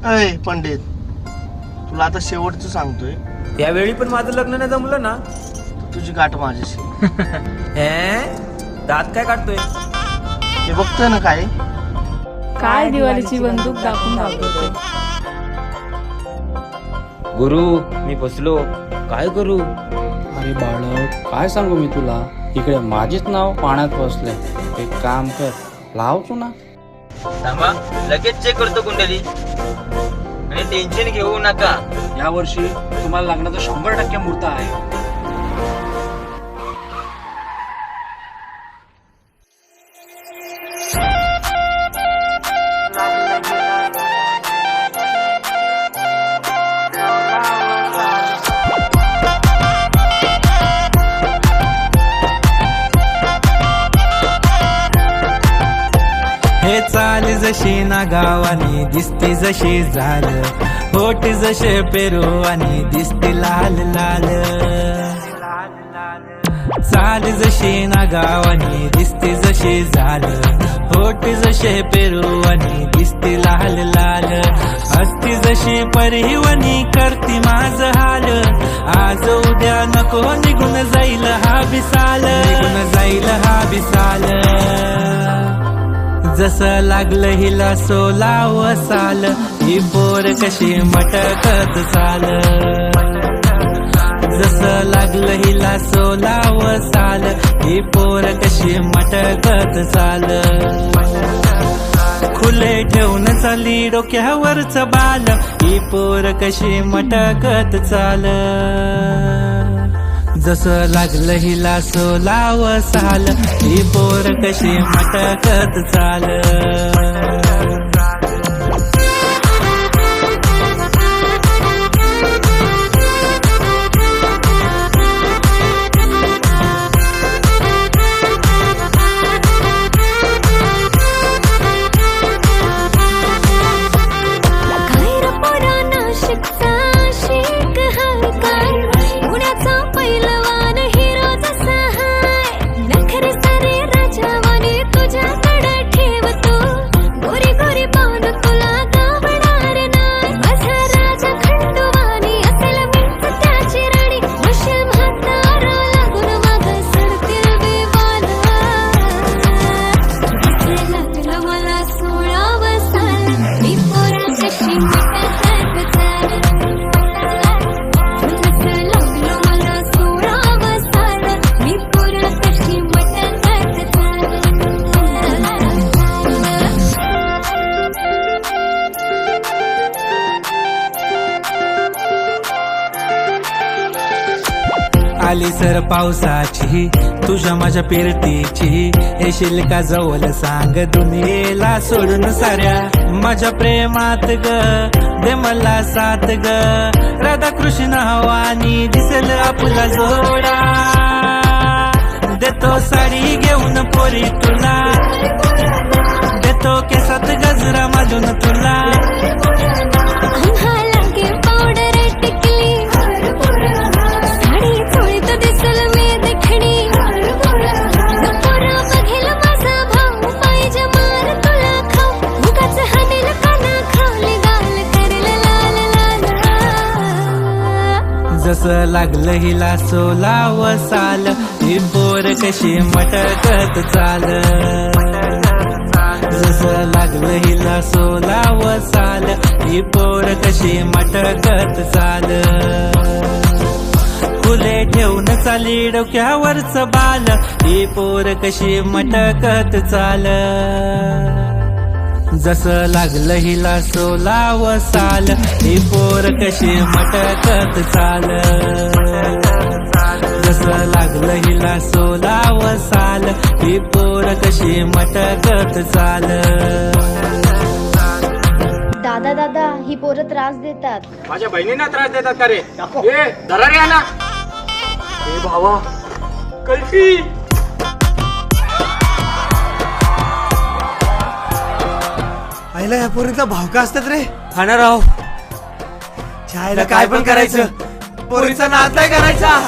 अय पंडित, तुला आता शेवटचं सांगतोय, त्यावेळी पण माझं लग्न नाही जमलं ना, तुझी गाठ माझ्याशी. हे दात काय काढतोय? हे बघतोय ना काय? काय दिवाळीची बंदूक दाखवून दाखवतोय. गुरु मी फसलो, काय करू? अरे बाळक, काय सांगू मी तुला, इकडे माझेच नाव पाण्यात फसले. एक काम कर, लावतो ना. थांबा, लगेच चेक करतो कुंडली. आणि टेन्शन घेऊ नका, या वर्षी तुम्हाला लग्नाचा 100% मुहूर्त आहे. हे चाल जशी ना गावानी दिसते जशी झाल, होट जसे पेरू आणि दिसते लाल लाल. चाल जशी ना गावानी दिसते जशी झाल, होट जसे पेरू आणि दिसते लाल लाल. असती जशी परिवनी करती माझ हाल, आज उद्या नको निघून जाईल हा बिसाल, निघून जाईल हा बिसाल. जसं लागलं हिला 16 साल, ही पोर कशी मटकत चाल. जसं लागलं हिला 16 साल, ही पोर कशी मटकत चाल. खुले ठेवून चाली डोक्यावरच बाल, ही पोर कशी मटकत चाल. जसं लागलं हिला 16 साल, ही पोर कशी मटकत चाल. आली सर पावसाची तुझ्या माझ्या फिरतीची, येशील का जवळ सांग दुनियेला सोडून साऱ्या. माझ्या प्रेमात ग दे मला साथ ग, राधाकृष्ण हवानी दिसेल आपला जोडा. देतो साडी घेऊन पोरी तुला, देतो केसात गजरा माझून तुला. जसं लागलं हिला 16 साल, ही पोर कशी मटकत चाल. जसं लागलं हिला 16 साल, ही पोर कशी मटकत चाल. फुले ठेवून चाली डोक्यावरच बाल, ही पोर कशी मटकत चाल. जसं लागलं हिला 16 साल, ही पोर कशी मटकत चाल. जसं लागलं हिला 16 साल, ही पोर कशी मटकत चाल. दादा दादा, ही पोरं त्रास देतात. माझ्या बहिणींना त्रास देतात का रे? ए धरा रे ना. ए भावा, कल्फी. आईला या पोरीचा भाव का असतात रे? खाणार राव. चायला काय पण करायचं, पोरीचा नाद नाही करायचा.